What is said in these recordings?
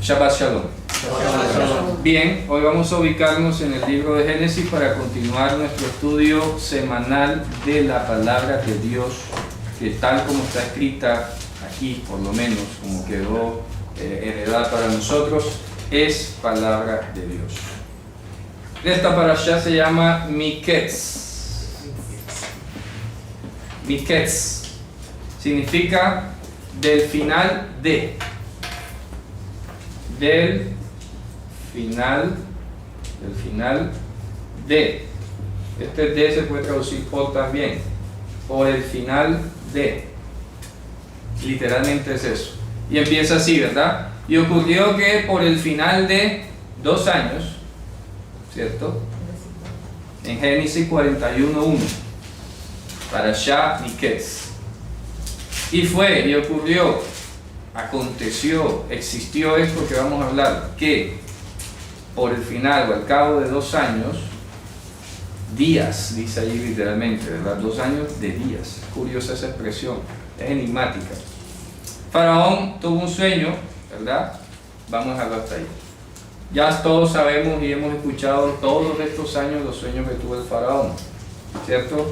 Shabbat Shalom. Shabbat Shalom. Bien, hoy vamos a ubicarnos en el libro de Génesis para continuar nuestro estudio semanal de la palabra de Dios, que tal como está escrita aquí, por lo menos, como quedó heredada para nosotros, es palabra de Dios. Esta parashá se llama Miketz. Miketz significa del final de. Del final de. Este de se puede traducir por también. Por el final de. Literalmente es eso. Y empieza así, ¿verdad? Y ocurrió que por el final de 2 años, ¿cierto? En Génesis 41:1, Parashá Miketz. Y fue, y ocurrió, aconteció, existió esto que vamos a hablar, que por el final o al cabo de 2 años, días, dice allí literalmente, ¿verdad? 2 años de días. Curiosa esa expresión, es enigmática. Faraón tuvo un sueño, ¿verdad? Vamos a dejarlo hasta ahí. Ya todos sabemos y hemos escuchado todos estos años los sueños que tuvo el faraón, ¿cierto?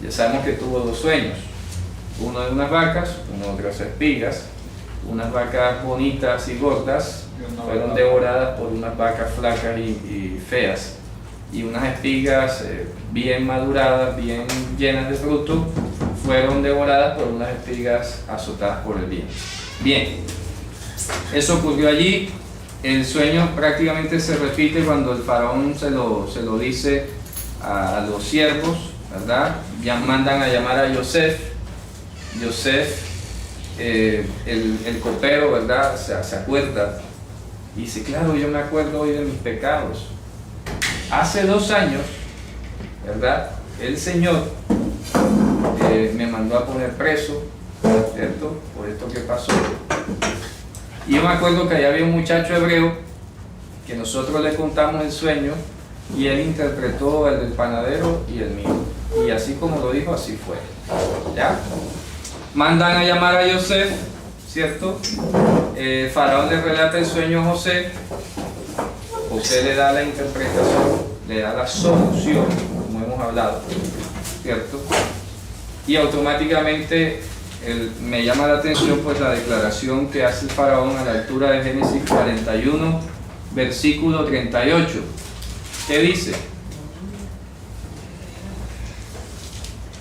Ya sabemos que tuvo 2 sueños, uno de unas vacas, uno de otras espigas. Unas vacas bonitas y gordas fueron devoradas por unas vacas flacas y feas, y unas espigas bien maduradas, bien llenas de fruto, fueron devoradas por unas espigas azotadas por el viento. Bien, eso ocurrió allí. El sueño prácticamente se repite cuando el faraón se lo dice a los siervos, ¿verdad? Ya mandan a llamar a Yosef. El copero, ¿verdad? Se acuerda y dice, claro, yo me acuerdo hoy de mis pecados. Hace 2 años, ¿verdad? El Señor me mandó a poner preso, ¿cierto? Por esto que pasó. Y yo me acuerdo que allá había un muchacho hebreo que nosotros le contamos el sueño y él interpretó el del panadero y el mío. Y así como lo dijo, así fue. ¿Ya? Mandan a llamar a Yosef, ¿cierto? Faraón le relata el sueño a José. José le da la interpretación, le da la solución, como hemos hablado, ¿cierto? Y automáticamente me llama la atención pues la declaración que hace el faraón a la altura de Génesis 41, versículo 38. ¿Qué dice?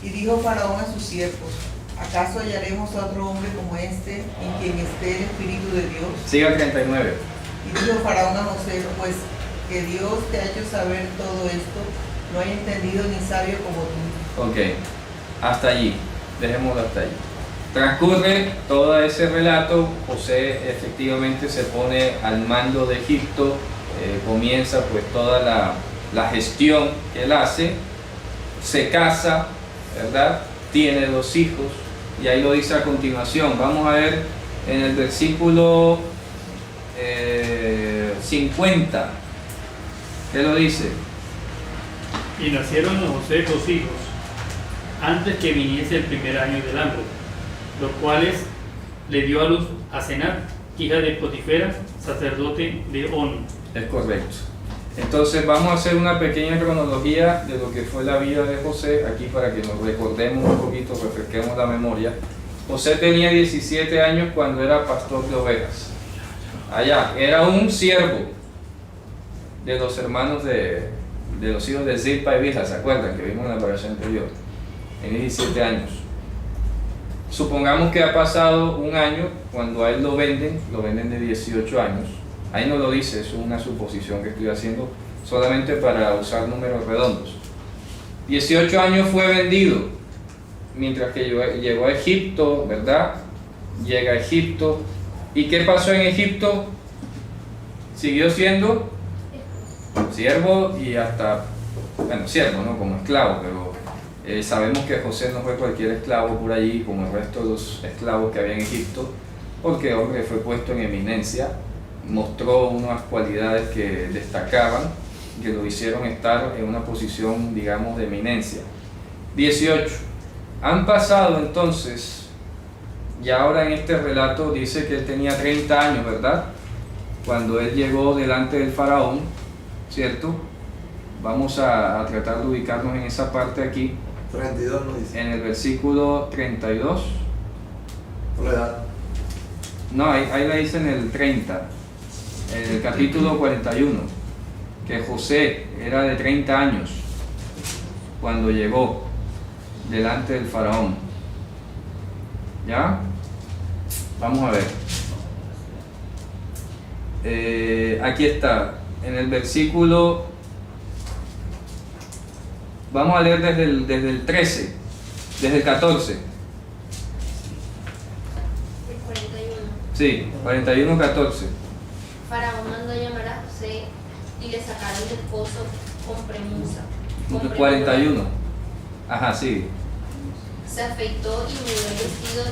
Y dijo Faraón a sus siervos: ¿acaso hallaremos a otro hombre como este, en quien esté el Espíritu de Dios? Siga el 39. Y dijo Faraón a José: pues que Dios te ha hecho saber todo esto, no hay entendido ni sabio como tú. Ok, hasta allí, dejémoslo hasta allí. Transcurre todo ese relato, José efectivamente se pone al mando de Egipto, comienza pues toda la gestión que él hace, se casa, ¿verdad? Tiene 2 hijos, y ahí lo dice a continuación. Vamos a ver en el versículo 50, ¿qué lo dice? Y nacieron a José 2 hijos, antes que viniese el primer año del hambre, los cuales le dio a luz a Senat, hija de Potifera, sacerdote de On. Es correcto. Entonces vamos a hacer una pequeña cronología de lo que fue la vida de José, aquí para que nos recordemos un poquito, refresquemos la memoria. José tenía 17 años cuando era pastor de ovejas. Allá, era un siervo de los hermanos de los hijos de Zilpa y Bilha, ¿se acuerdan? Que vimos en la parasha anterior. Tenía 17 años. Supongamos que ha pasado 1 año cuando a él lo venden de 18 años. Ahí no lo dice, es una suposición que estoy haciendo solamente para usar números redondos. 18 años fue vendido, mientras que llegó a Egipto, ¿verdad? Llega a Egipto. ¿Y qué pasó en Egipto? Siguió siendo siervo y hasta, bueno, siervo, ¿no? Como esclavo, pero sabemos que José no fue cualquier esclavo por allí, como el resto de los esclavos que había en Egipto, porque el hombre fue puesto en eminencia, mostró unas cualidades que destacaban, que lo hicieron estar en una posición, digamos, de eminencia. 18. Han pasado entonces, y ahora en este relato dice que él tenía 30 años, ¿verdad? cuando él llegó delante del faraón, ¿cierto? Vamos a tratar de ubicarnos en esa parte aquí, 32 no dice. en el versículo 32. Por la edad. No, ahí la dice en el 30, en el capítulo 41, que José era de 30 años cuando llegó delante del faraón. ¿Ya? Vamos a ver. Aquí está, en el versículo, vamos a leer desde el 13, desde el 14. El 41. Sí, 41, 14. Faraón mandó llamar a José y le sacaron del pozo con premura. 41. Ajá, sí. Se afeitó y mudó el vestido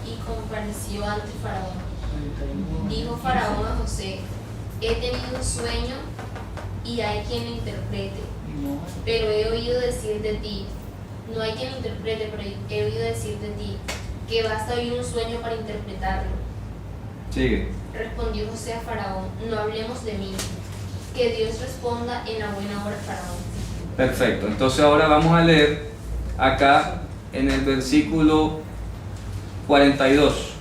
y compareció ante Faraón. Dijo Faraón a José: he tenido un sueño y hay quien lo interprete. Pero he oído decir de ti, no hay quien lo interprete, pero he oído decir de ti, que basta oír un sueño para interpretarlo. Sigue. Respondió José a Faraón: no hablemos de mí, que Dios responda en la buena hora, Faraón. Perfecto. Entonces ahora vamos a leer acá en el versículo 42.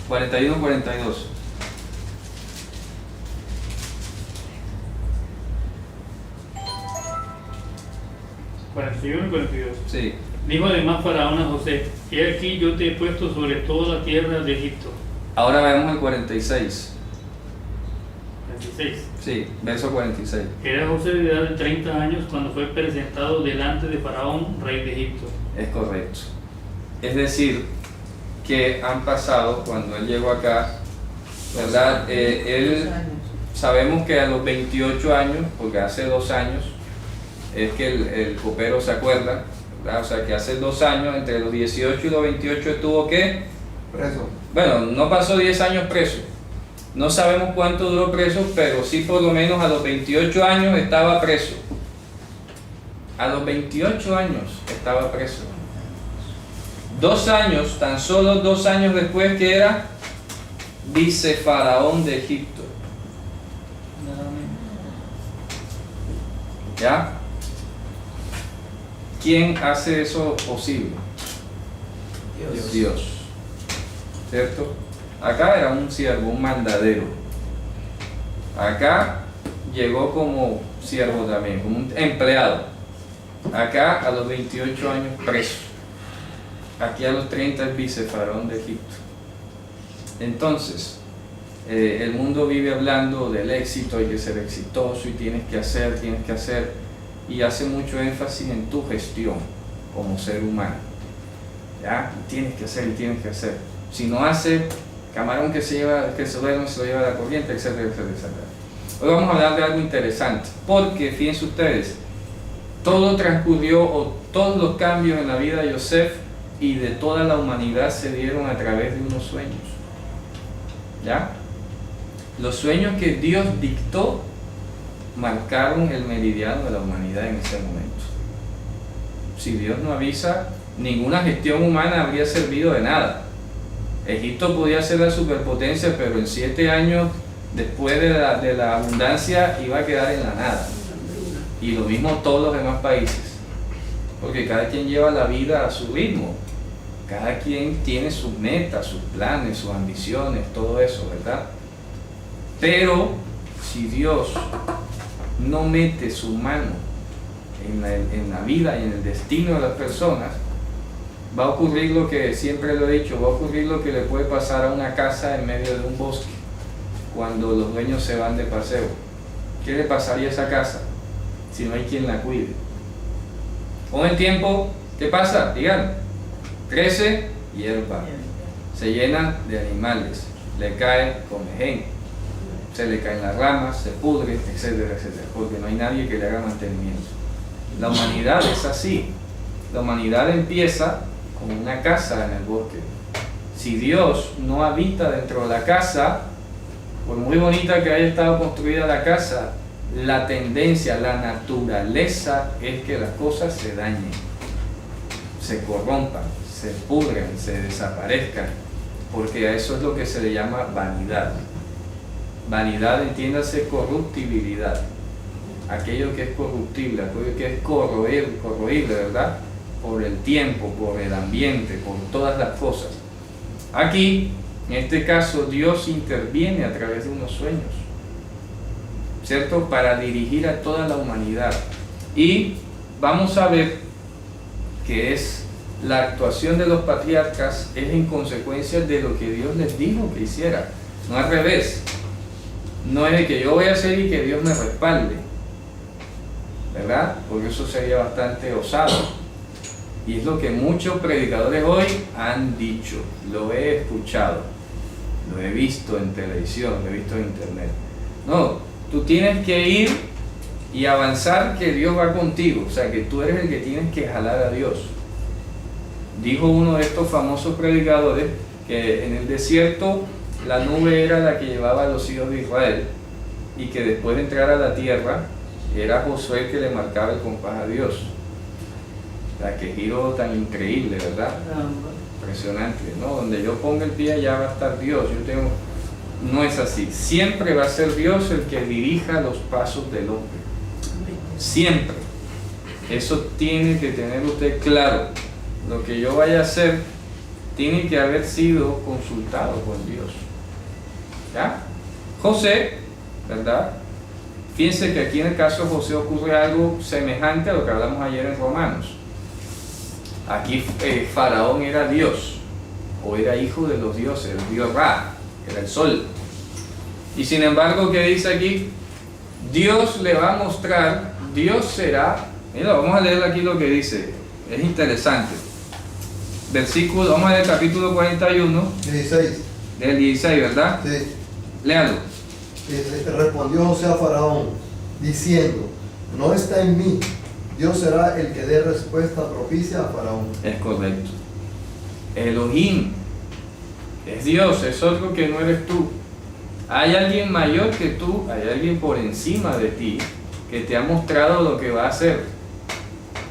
41, 42. 41 y 42. Sí. Dijo además Faraón a José: he aquí yo te he puesto sobre toda la tierra de Egipto. Ahora veamos el 46. 26. Sí, verso 46. Era José de edad de 30 años cuando fue presentado delante de Faraón, rey de Egipto. Es correcto. Es decir, que han pasado, cuando él llegó acá, ¿verdad? Él, sabemos que a los 28 años, porque hace 2 años, es que el copero se acuerda, ¿verdad? O sea que hace 2 años, entre los 18 y los 28 estuvo ¿qué? Preso. Bueno, no pasó 10 años preso. No sabemos cuánto duró preso, pero sí por lo menos a los 28 años estaba preso. A los 28 años estaba preso. 2 años, tan solo 2 años después que era vicefaraón de Egipto. ¿Ya? ¿Quién hace eso posible? Dios. ¿Cierto? Acá era un siervo, un mandadero. Acá llegó como siervo también, como un empleado. Acá a los 28 años preso. Aquí a los 30 es vicefaraón de Egipto. Entonces, el mundo vive hablando del éxito, hay que ser exitoso y tienes que hacer, y hace mucho énfasis en tu gestión como ser humano. ¿Ya? Y tienes que hacer. Si no hace, camarón que se duerme, se lo lleva la corriente, etcétera, etcétera, etcétera. Hoy vamos a hablar de algo interesante, porque fíjense ustedes, todo transcurrió, o todos los cambios en la vida de Yosef y de toda la humanidad se dieron a través de unos sueños. ¿Ya? Los sueños que Dios dictó marcaron el meridiano de la humanidad en ese momento. Si Dios no avisa, ninguna gestión humana habría servido de nada. Egipto podía ser la superpotencia, pero en 7 años después de la abundancia iba a quedar en la nada. Y lo mismo todos los demás países, porque cada quien lleva la vida a su ritmo, cada quien tiene sus metas, sus planes, sus ambiciones, todo eso, ¿verdad? Pero si Dios no mete su mano en la vida y en el destino de las personas, va a ocurrir lo que siempre lo he dicho, va a ocurrir lo que le puede pasar a una casa en medio de un bosque cuando los dueños se van de paseo. ¿Qué le pasaría a esa casa si no hay quien la cuide? Con el tiempo, ¿qué pasa? Digan, crece hierba, se llena de animales, le cae comején, se le caen las ramas, se pudre, etcétera, etcétera, porque no hay nadie que le haga mantenimiento. La humanidad es así. La humanidad empieza como una casa en el bosque. Si Dios no habita dentro de la casa, por muy bonita que haya estado construida la casa, la tendencia, la naturaleza es que las cosas se dañen, se corrompan, se pudren, se desaparezcan. porque a eso es lo que se le llama vanidad. Vanidad, entiéndase, corruptibilidad. Aquello que es corruptible, aquello que es corroíble, ¿verdad? Por el tiempo, por el ambiente, por todas las cosas. Aquí, en este caso, Dios interviene a través de unos sueños, ¿cierto? Para dirigir a toda la humanidad. Y vamos a ver que es la actuación de los patriarcas es en consecuencia de lo que Dios les dijo que hiciera, no al revés. No es de que yo voy a hacer y que Dios me respalde, ¿verdad? Porque eso sería bastante osado. Y es lo que muchos predicadores hoy han dicho. Lo he escuchado, lo he visto en televisión, lo he visto en internet. No, tú tienes que ir y avanzar, que Dios va contigo. O sea, que tú eres el que tienes que jalar a Dios. Dijo uno de estos famosos predicadores que en el desierto la nube era la que llevaba a los hijos de Israel, y que después de entrar a la tierra era Josué el que le marcaba el compás a Dios. O sea, qué giro tan increíble, ¿verdad? Impresionante, ¿no? Donde yo ponga el pie allá va a estar Dios. No es así. Siempre va a ser Dios el que dirija los pasos del hombre. Siempre. Eso tiene que tener usted claro. Lo que yo vaya a hacer tiene que haber sido consultado con Dios. ¿Ya? José, ¿verdad? Fíjense que aquí en el caso de José ocurre algo semejante a lo que hablamos ayer en Romanos. Aquí Faraón era Dios, o era hijo de los dioses, el dios Ra, era el sol. Y sin embargo, ¿qué dice aquí? Dios le va a mostrar, Dios será, mira, vamos a leer aquí lo que dice, es interesante. Versículo, vamos a leer el capítulo 41, 16. del 16, ¿verdad? Sí. Léalo. Respondió José a Faraón, diciendo, no está en mí, Dios será el que dé respuesta propicia a Faraón. Es correcto. Elohim es Dios, es otro que no eres tú. Hay alguien mayor que tú, hay alguien por encima de ti que te ha mostrado lo que va a hacer.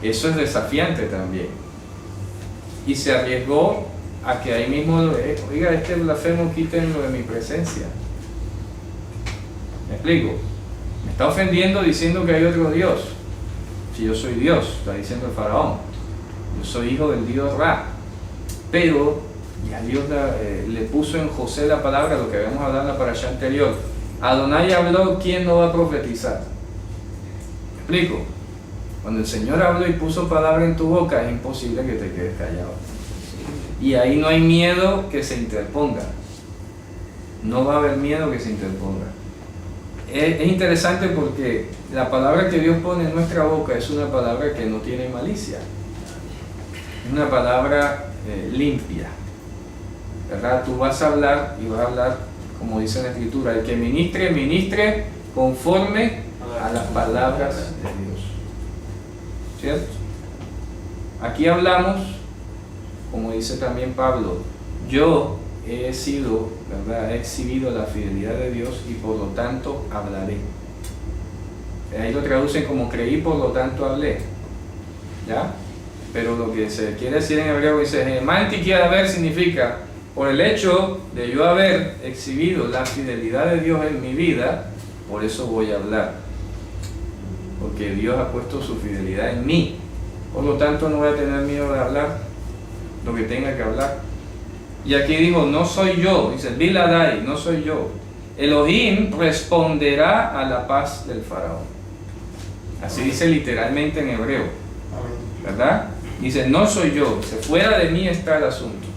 Eso es desafiante también. Y se arriesgó a que ahí mismo, oiga, este blasfemo, quítenlo de mi presencia. ¿Me explico? Me está ofendiendo diciendo que hay otro Dios. Si yo soy Dios, está diciendo el faraón. Yo soy hijo del dios Ra. Pero ya Dios le puso en José la palabra, lo que habíamos hablado en la parasha anterior. Adonai habló, ¿quién no va a profetizar? ¿Me explico? Cuando el Señor habló y puso palabra en tu boca, es imposible que te quedes callado. Y ahí no hay miedo que se interponga. No va a haber miedo que se interponga. Es interesante porque la palabra que Dios pone en nuestra boca es una palabra que no tiene malicia. Es una palabra limpia, ¿verdad? Tú vas a hablar y vas a hablar, como dice la Escritura, el que ministre, ministre conforme a las palabras de Dios. ¿Cierto? Aquí hablamos, como dice también Pablo, yo he sido, ¿verdad? He exhibido la fidelidad de Dios y por lo tanto hablaré. Ahí lo traducen como creí, por lo tanto hablé. ¿Ya? Pero lo que se quiere decir en hebreo dice, manti quiere haber significa, por el hecho de yo haber exhibido la fidelidad de Dios en mi vida, por eso voy a hablar. Porque Dios ha puesto su fidelidad en mí. Por lo tanto no voy a tener miedo de hablar lo que tenga que hablar. Y aquí dijo, no soy yo, dice, Biladai, no soy yo. Elohim responderá a la paz del faraón. Así dice literalmente en hebreo, ¿verdad? Dice, no soy yo, dice, fuera de mí está el asunto,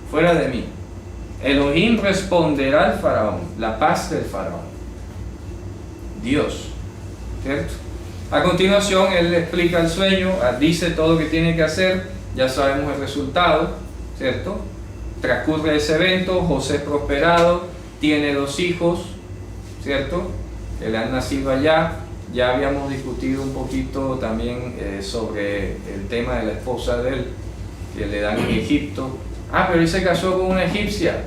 fuera de mí. Elohim responderá al faraón, la paz del faraón. Dios, ¿cierto? A continuación, él le explica el sueño, dice todo lo que tiene que hacer, ya sabemos el resultado, ¿cierto? Transcurre ese evento, José es prosperado, tiene 2 hijos, ¿cierto? Que le han nacido allá. Ya habíamos discutido un poquito también sobre el tema de la esposa de él, que le dan en Egipto. Pero él se casó con una egipcia.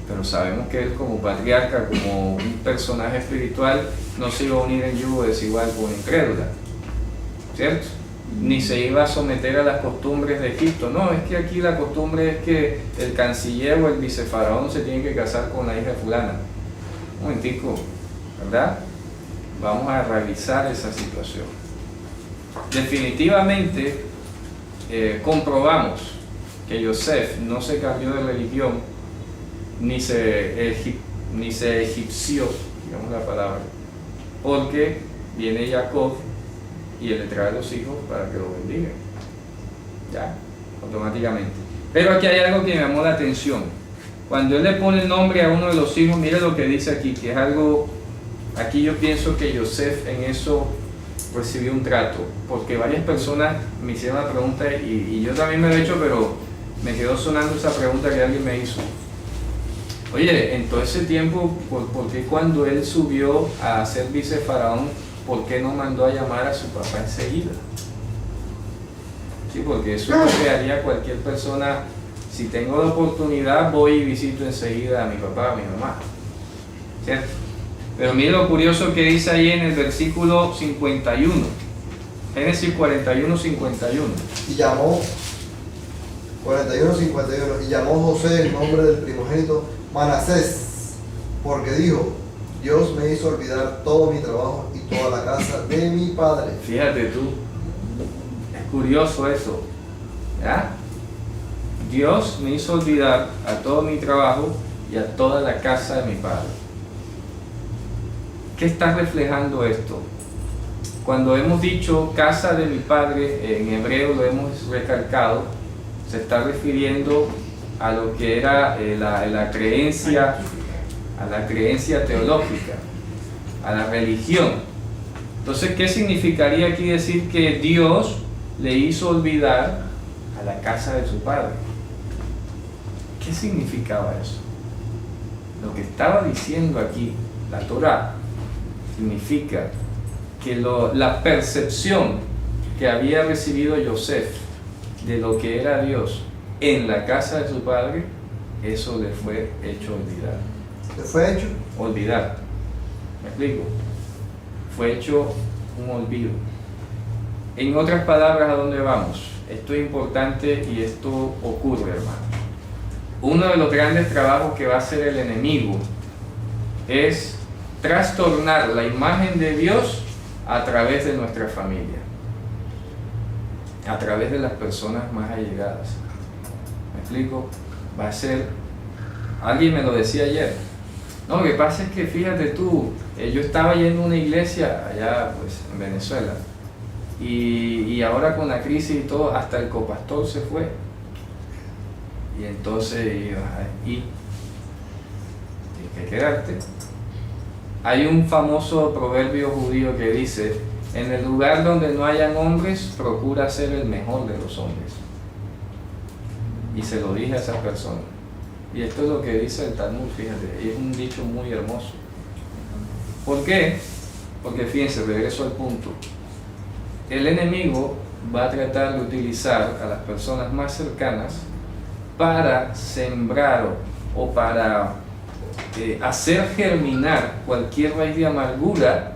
Pero sabemos que él como patriarca, como un personaje espiritual, no se iba a unir en yugo desigual con una incrédula, ¿cierto? ni se iba a someter a las costumbres de Egipto. No, es que aquí la costumbre es que el canciller o el vicefaraón se tiene que casar con la hija de fulana. Un momentico, ¿verdad? Vamos a revisar esa situación. Definitivamente comprobamos que Yosef no se cambió de religión, ni se egipció, digamos la palabra, porque viene Jacob y él le trae a los hijos para que lo bendigan, ya, automáticamente. Pero aquí hay algo que me llamó la atención. Cuando él le pone el nombre a uno de los hijos, mire lo que dice aquí, que es algo, aquí yo pienso que Yosef en eso recibió un trato, porque varias personas me hicieron la pregunta y yo también me lo he hecho, pero me quedó sonando esa pregunta que alguien me hizo. Oye, en todo ese tiempo, ¿por qué cuando él subió a ser vicefaraón, por qué no mandó a llamar a su papá enseguida? Sí, porque eso es lo que haría cualquier persona. Si tengo la oportunidad, voy y visito enseguida a mi papá, a mi mamá, ¿cierto? Pero mire lo curioso que dice ahí en el versículo 51, Génesis 41, 51. Y llamó, 41, 51, y llamó José el nombre del primogénito Manasés, porque dijo, Dios me hizo olvidar todo mi trabajo y toda la casa de mi padre. Fíjate tú, es curioso eso, ¿ya? Dios me hizo olvidar a todo mi trabajo y a toda la casa de mi padre. ¿Qué está reflejando esto? Cuando hemos dicho casa de mi padre, en hebreo lo hemos recalcado, se está refiriendo a lo que era la creencia, a la creencia teológica, a la religión. Entonces, ¿qué significaría aquí decir que Dios le hizo olvidar a la casa de su padre? ¿Qué significaba eso? Lo que estaba diciendo aquí la Torá significa que la percepción que había recibido Yosef de lo que era Dios en la casa de su padre, eso le fue hecho olvidar. ¿Le fue hecho? Olvidar. ¿Me explico? Fue hecho un olvido. En otras palabras, ¿a dónde vamos? Esto es importante y esto ocurre, hermano. Uno de los grandes trabajos que va a hacer el enemigo es trastornar la imagen de Dios a través de nuestra familia, a través de las personas más allegadas. ¿Me explico? Va a ser, alguien me lo decía ayer, no, lo que pasa es que fíjate tú, yo estaba yendo a una iglesia allá pues en Venezuela y ahora con la crisis y todo, hasta el copastor se fue. Y entonces, tienes que quedarte. Hay un famoso proverbio judío que dice, en el lugar donde no hayan hombres, procura ser el mejor de los hombres. Y se lo dije a esa persona. Y esto es lo que dice el Talmud, fíjate, y es un dicho muy hermoso. ¿Por qué? Porque fíjense, regreso al punto. El enemigo va a tratar de utilizar a las personas más cercanas para sembrar o para hacer germinar cualquier raíz de amargura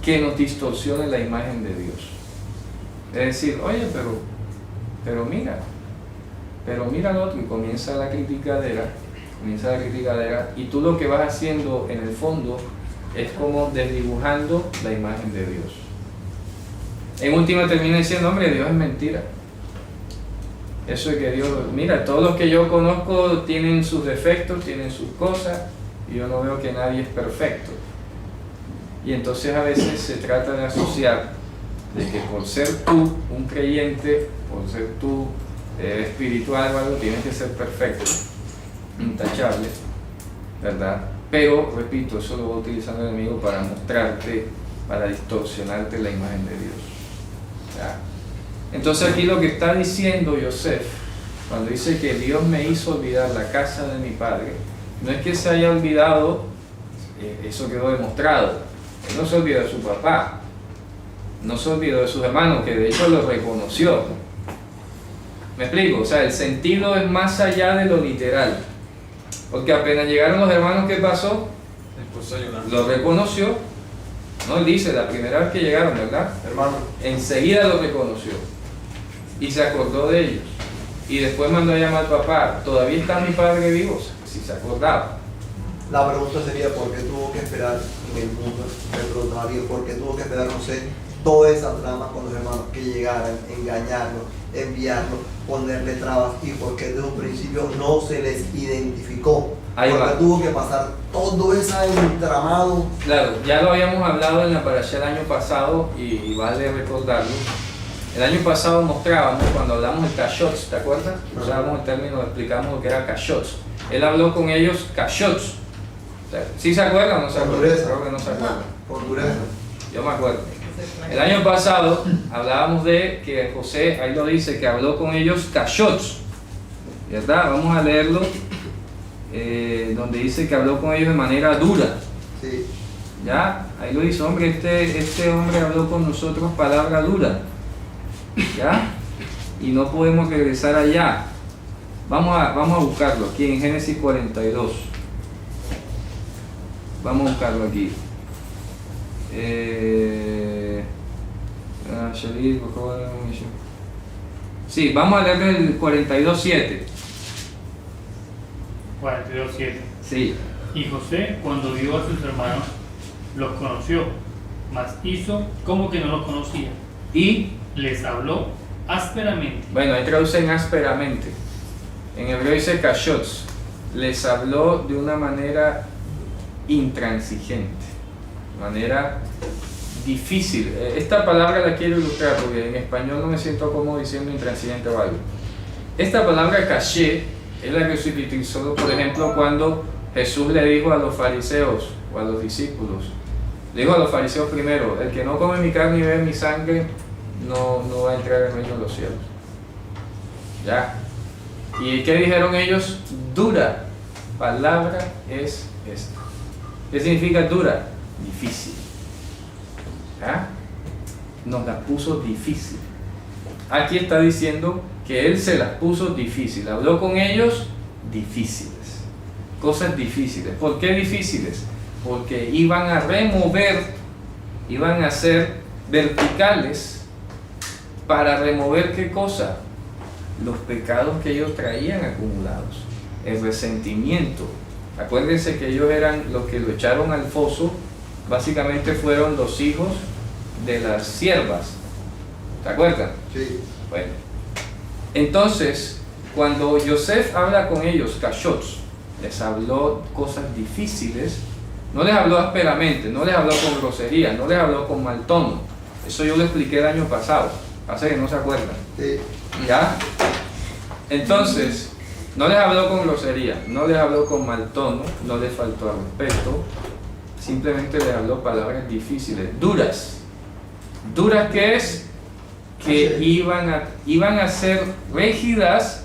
que nos distorsione la imagen de Dios. Es decir, oye, pero mira al otro, y comienza la criticadera, y tú lo que vas haciendo en el fondo es como desdibujando la imagen de Dios. En última termina diciendo, hombre, Dios es mentira. Eso es que Dios, mira, todos los que yo conozco tienen sus defectos, tienen sus cosas, y yo no veo que nadie es perfecto. Y entonces a veces se trata de asociar de que por ser tú un creyente, por ser tú espiritual o algo, tienes que ser perfecto, intachable, ¿verdad? Pero, repito, eso lo va utilizando el enemigo para mostrarte, para distorsionarte la imagen de Dios, ¿ya? Entonces aquí lo que está diciendo Yosef, cuando dice que Dios me hizo olvidar la casa de mi padre, no es que se haya olvidado, eso quedó demostrado, él no se olvidó de su papá, no se olvidó de sus hermanos, que de hecho lo reconoció. ¿Me explico? O sea, el sentido es más allá de lo literal, porque apenas llegaron los hermanos, ¿qué pasó? Lo reconoció, No, él dice, la primera vez que llegaron, ¿verdad? Hermano, Enseguida lo reconoció y se acordó de ellos. Y después mandó a llamar al papá, ¿todavía está mi padre vivo? Si se acordaba. la pregunta sería ¿por qué tuvo que esperar en el mundo? Me preguntaba Dios, ¿por qué tuvo que esperar, no sé, toda esa trama con los hermanos que llegaran, engañarlos, enviarlos, ponerle trabas y por qué desde un principio no se les identificó? Ahí Porque va. tuvo que pasar todo ese entramado. Claro, ya lo habíamos hablado en la parashá el año pasado y vale recordarlo. El año pasado mostrábamos, cuando hablamos de kashots, ¿te acuerdas? Usábamos el término, explicamos lo que era kashots. Él habló con ellos kashots. ¿Sí se acuerdan o no se Con acuerdan? dureza. Creo que no se acuerdan. Por dureza. Yo me acuerdo. El año pasado hablábamos de que José, ahí lo dice, que habló con ellos kashots, ¿verdad? Vamos a leerlo, donde dice que habló con ellos de manera dura. Sí. ¿Ya? Ahí lo dice, hombre, este hombre habló con nosotros palabra dura. ¿Ya? Y no podemos regresar allá. Vamos a buscarlo aquí en Génesis 42. Vamos a buscarlo aquí. Sí, vamos a leer el 42:7. 42:7. Sí. Y José, cuando vio a sus hermanos, los conoció, mas hizo como que no los conocía. Y, Les habló ásperamente. bueno, ahí traducen ásperamente. En hebreo dice kashots. Les habló de una manera intransigente, manera difícil. Esta palabra la quiero ilustrar porque en español no me siento cómodo diciendo intransigente o algo. Esta palabra caché es la que se utilizó, por ejemplo, cuando Jesús le dijo a los fariseos o a los discípulos, le dijo a los fariseos primero, el que no come mi carne y bebe mi sangre no va a entrar en el reino de los cielos. ¿Ya? ¿Y qué dijeron ellos? Dura palabra es esta. ¿Qué significa dura? Difícil. ¿Ya? Nos las puso difícil. Aquí está diciendo que él se las puso difícil. Habló con ellos difíciles. Cosas difíciles. ¿Por qué difíciles? Porque iban a remover, iban a ser verticales para remover ¿qué cosa? Los pecados que ellos traían acumulados. El resentimiento. Acuérdense que ellos eran los que lo echaron al foso. Básicamente fueron los hijos de las siervas. ¿Te acuerdan? Sí. Bueno. Entonces, cuando Yosef habla con ellos, kashots, les habló cosas difíciles, no les habló ásperamente, no les habló con grosería, no les habló con mal tono. Eso yo lo expliqué el año pasado. Pasa que no se acuerdan. Sí. ¿Ya? Entonces, no les habló con grosería, no les habló con mal tono, no les faltó al respeto, simplemente les habló palabras difíciles, duras. ¿Duras qué es? Que iban a ser rígidas,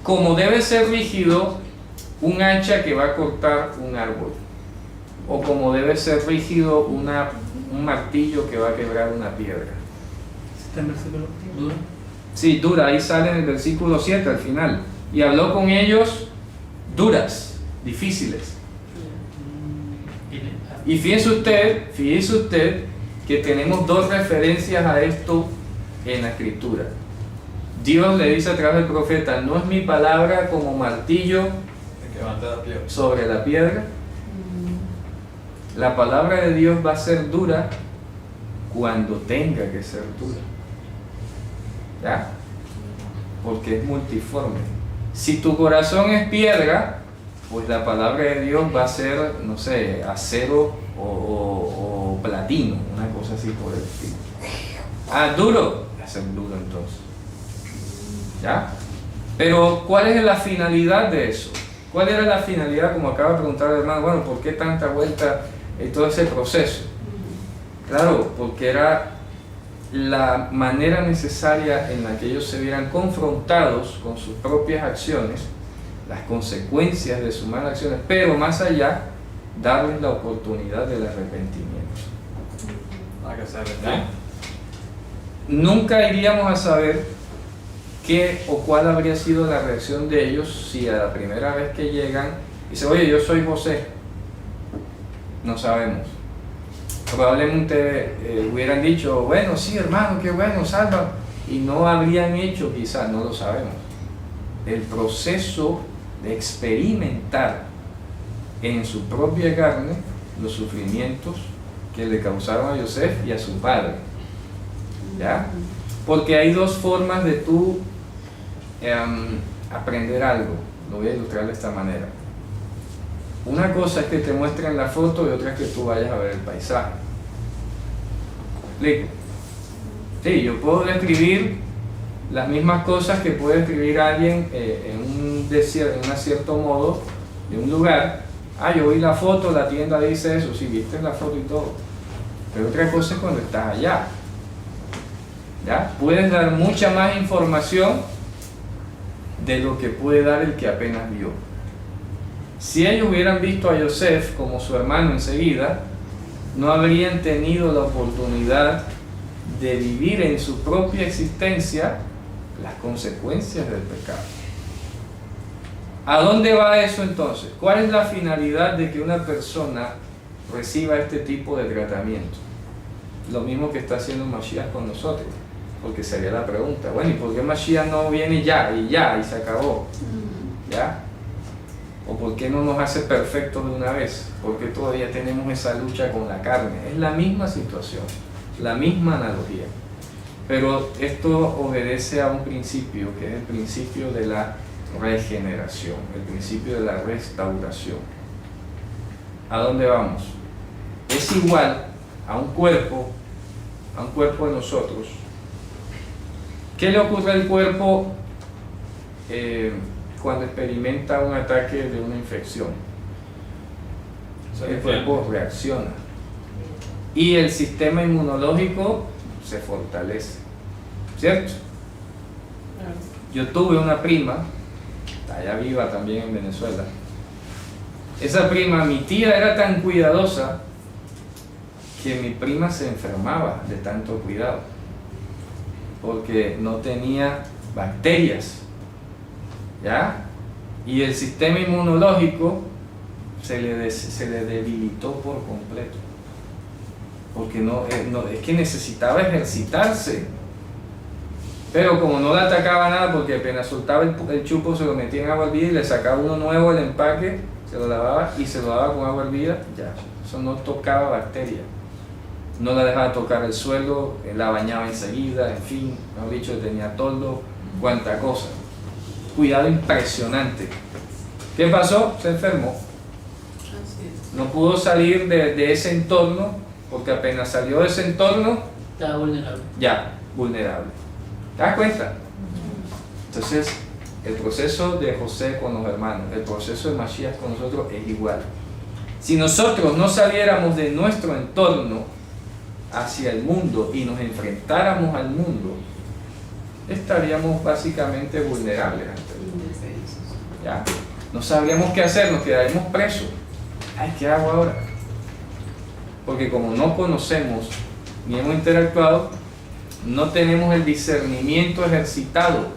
como debe ser rígido un hacha que va a cortar un árbol, o como debe ser rígido un martillo que va a quebrar una piedra. ¿Está en versículo? ¿Dura? Sí, dura, ahí sale en el versículo 7 al final. Y habló con ellos duras, difíciles. Y fíjese usted que tenemos dos referencias a esto en la escritura. Dios le dice a través del profeta, no es mi palabra como martillo sobre la piedra. La palabra de Dios va a ser dura cuando tenga que ser dura. ¿Ya? Porque es multiforme. Si tu corazón es piedra, pues la palabra de Dios va a ser, no sé, acero o platino, una cosa así por el estilo. Ah, duro, va a ser duro entonces. ¿Ya? Pero ¿cuál es la finalidad de eso? ¿Cuál era la finalidad, como acaba de preguntar el hermano? Bueno, ¿por qué tanta vuelta y todo ese proceso? Claro, porque era la manera necesaria en la que ellos se vieran confrontados con sus propias acciones, las consecuencias de sus malas acciones, pero más allá, darles la oportunidad del arrepentimiento. ¿Ya? Nunca iríamos a saber qué o cuál habría sido la reacción de ellos si a la primera vez que llegan dice, oye, yo soy José, No sabemos. Probablemente hubieran dicho, bueno, sí hermano, qué bueno, salva. Y no habrían hecho, quizás, no lo sabemos. El proceso de experimentar en su propia carne los sufrimientos que le causaron a Yosef y a su padre. ¿Ya? Porque hay dos formas de tú aprender algo. Lo voy a ilustrar de esta manera. Una cosa es que te muestren la foto y otra es que tú vayas a ver el paisaje. ¿Me explico? Sí, yo puedo describir las mismas cosas que puede escribir alguien en un cierto modo de un lugar. Ah, yo vi la foto, la tienda dice eso, sí, viste la foto y todo. Pero otra cosa es cuando estás allá. ¿Ya? Puedes dar mucha más información de lo que puede dar el que apenas vio. Si ellos hubieran visto a Yosef como su hermano enseguida, no habrían tenido la oportunidad de vivir en su propia existencia las consecuencias del pecado. ¿A dónde va eso entonces? ¿Cuál es la finalidad de que una persona reciba este tipo de tratamiento? Lo mismo que está haciendo Mashiach con nosotros, porque sería la pregunta, bueno, ¿y por qué Mashiach no viene ya y se acabó? ¿Ya? ¿O por qué no nos hace perfectos de una vez? Porque todavía tenemos esa lucha con la carne. Es la misma situación, la misma analogía. Pero esto obedece a un principio, que es el principio de la regeneración, el principio de la restauración. ¿A dónde vamos? Es igual a un cuerpo de nosotros. ¿Qué le ocurre al cuerpo cuando experimenta un ataque de una infección? El cuerpo reacciona y el sistema inmunológico se fortalece, ¿cierto? Yo tuve una prima, allá viva también en Venezuela. Esa prima, mi tía era tan cuidadosa que mi prima se enfermaba de tanto cuidado, porque no tenía bacterias, ¿ya? Y el sistema inmunológico se le debilitó por completo, porque es que necesitaba ejercitarse, pero como no le atacaba nada, porque apenas soltaba el chupo se lo metía en agua hervida y le sacaba uno nuevo del empaque, se lo lavaba y se lo daba con agua hervida, ya, eso no tocaba bacterias. No la dejaba tocar el suelo, la bañaba enseguida, en fin, mejor dicho, tenía toldo, cuánta cosa. Cuidado impresionante. ¿Qué pasó? Se enfermó. No pudo salir de ese entorno, porque apenas salió de ese entorno, Estaba vulnerable. ya, vulnerable. ¿Te das cuenta? Entonces, el proceso de José con los hermanos, el proceso de Mashiach con nosotros es igual. Si nosotros no saliéramos de nuestro entorno hacia el mundo y nos enfrentáramos al mundo, estaríamos básicamente vulnerables ante él. ¿Ya? No sabríamos qué hacer, nos quedaríamos presos. Ay, ¿qué hago ahora? Porque como no conocemos ni hemos interactuado, no tenemos el discernimiento ejercitado.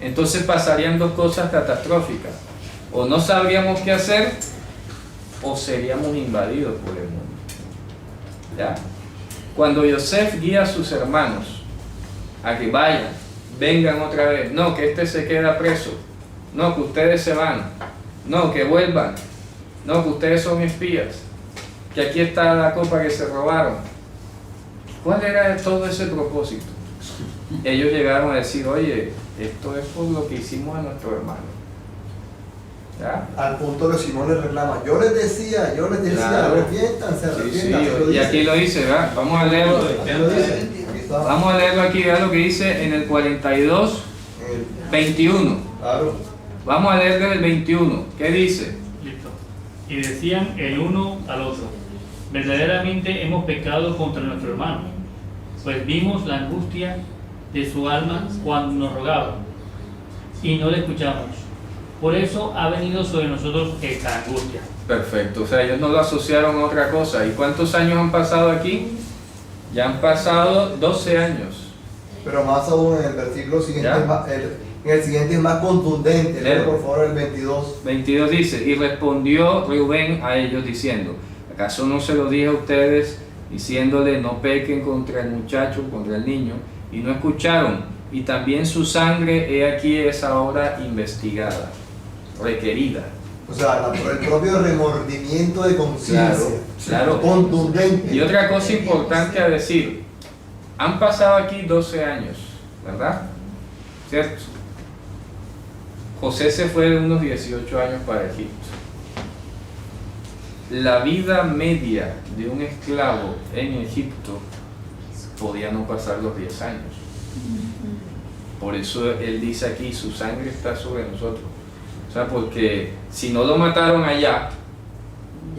Entonces pasarían dos cosas catastróficas: o no sabríamos qué hacer, o seríamos invadidos por el mundo. ¿Ya? Cuando Yosef guía a sus hermanos a que vayan, vengan otra vez, no, que este se queda preso, no, que ustedes se van, no, que vuelvan, no, que ustedes son espías, que aquí está la copa que se robaron. ¿Cuál era todo ese propósito? Ellos llegaron a decir, oye, esto es por lo que hicimos a nuestro hermano. ¿Ya? Al punto que Simón les reclama, yo les decía, Claro. arrepiéntanse, Sí, arrepiéntanse. y aquí lo dice, ¿verdad? Vamos a leerlo. Aquí lo dice. Aquí está. Vamos a leerlo aquí, vean lo que dice en el 42, El- 21. Claro. Vamos a leer desde el 21. ¿Qué dice? Listo. Y decían el uno al otro, verdaderamente hemos pecado contra nuestro hermano, pues vimos la angustia de su alma cuando nos rogaba, y no le escuchamos. Por eso ha venido sobre nosotros esta angustia. Perfecto, o sea, ellos no lo asociaron a otra cosa. ¿Y cuántos años han pasado aquí? Ya han pasado 12 años. Pero más aún en el versículo siguiente, ¿Ya? en el siguiente es más contundente. Leo. Lee por favor el 22. 22 dice, y respondió Rubén a ellos diciendo, ¿Acaso no se lo dije a ustedes diciéndole no pequen contra el muchacho, contra el niño? Y no escucharon. Y también su sangre, he aquí, es ahora investigada, requerida. O sea, el propio remordimiento de conciencia. Claro. Contundente. Y otra cosa importante a decir, han pasado aquí 12 años, ¿verdad? ¿Cierto? José se fue de unos 18 años para Egipto. La vida media de un esclavo en Egipto podía no pasar los 10 años. Por eso él dice aquí, su sangre está sobre nosotros. O sea, porque si no lo mataron allá,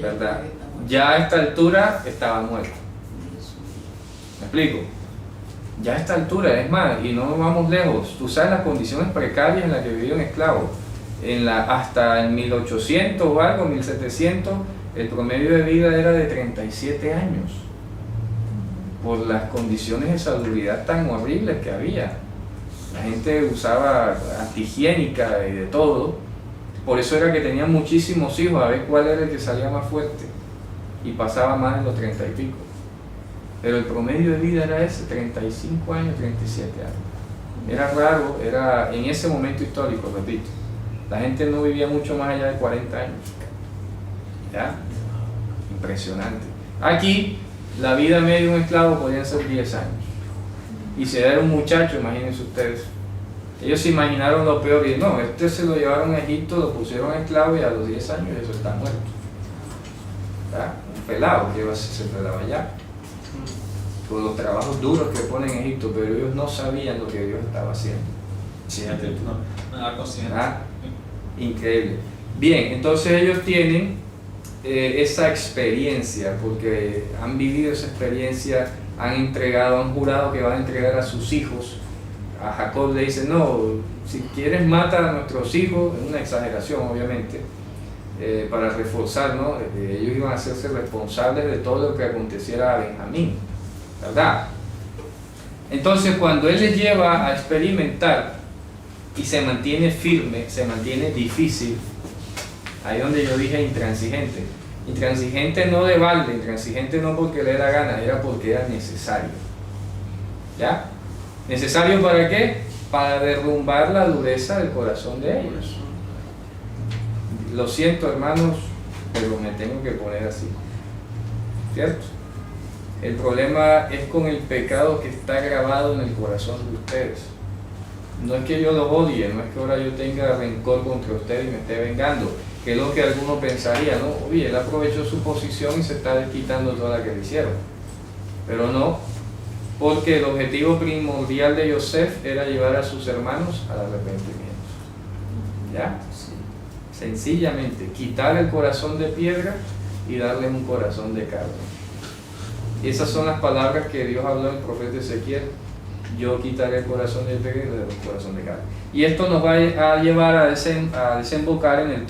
¿verdad? Ya a esta altura estaba muerto. ¿Me explico? Ya a esta altura, es más, y no vamos lejos, tú sabes las condiciones precarias en las que vivía un esclavo. Hasta en 1800 o algo, 1700, el promedio de vida era de 37 años. Por las condiciones de salubridad tan horribles que había. La gente usaba antihigiénica y de todo. Por eso era que tenían muchísimos hijos, a ver cuál era el que salía más fuerte. Y pasaba más de los 30 y pico. Pero el promedio de vida era ese, 35 años, 37 años. Era raro, era en ese momento histórico, repito. La gente no vivía mucho más allá de 40 años. ¿Ya? Impresionante. Aquí, la vida media de un esclavo podía ser 10 años. Y si era un muchacho, imagínense ustedes. Ellos se imaginaron lo peor y no, se lo llevaron a Egipto, lo pusieron esclavo y a los 10 años eso está muerto. ¿Verdad? Un pelado que iba a ser pelado allá. Por los trabajos duros que ponen en Egipto, pero ellos no sabían lo que Dios estaba haciendo. Fíjate, no era consciente. ¿Verdad? Increíble. Bien, entonces ellos tienen esa experiencia, porque han vivido esa experiencia, han jurado que van a entregar a sus hijos. A Jacob le dice, no, si quieres mata a nuestros hijos, es una exageración obviamente, para reforzar, ¿no? Ellos iban a hacerse responsables de todo lo que aconteciera a Benjamín, ¿verdad? Entonces cuando él les lleva a experimentar y se mantiene firme, se mantiene difícil, ahí donde yo dije intransigente. Intransigente no de balde, intransigente no porque le da gana, era porque era necesario. ¿Ya? ¿Necesario para qué? Para derrumbar la dureza del corazón de ellos. Lo siento, hermanos, pero me tengo que poner así. ¿Cierto? El problema es con el pecado que está grabado en el corazón de ustedes. No es que yo los odie, no es que ahora yo tenga rencor contra ustedes y me esté vengando, que es lo que alguno pensaría, ¿no? Oye, él aprovechó su posición y se está desquitando toda la que le hicieron. Pero no, porque el objetivo primordial de Yosef era llevar a sus hermanos al arrepentimiento. ¿Ya? Sencillamente, quitar el corazón de piedra y darle un corazón de carne. Esas son las palabras que Dios habló al profeta Ezequiel. Yo quitaré el corazón de piedra y le daré un corazón de carne. Y esto nos va a llevar a desembocar en el tema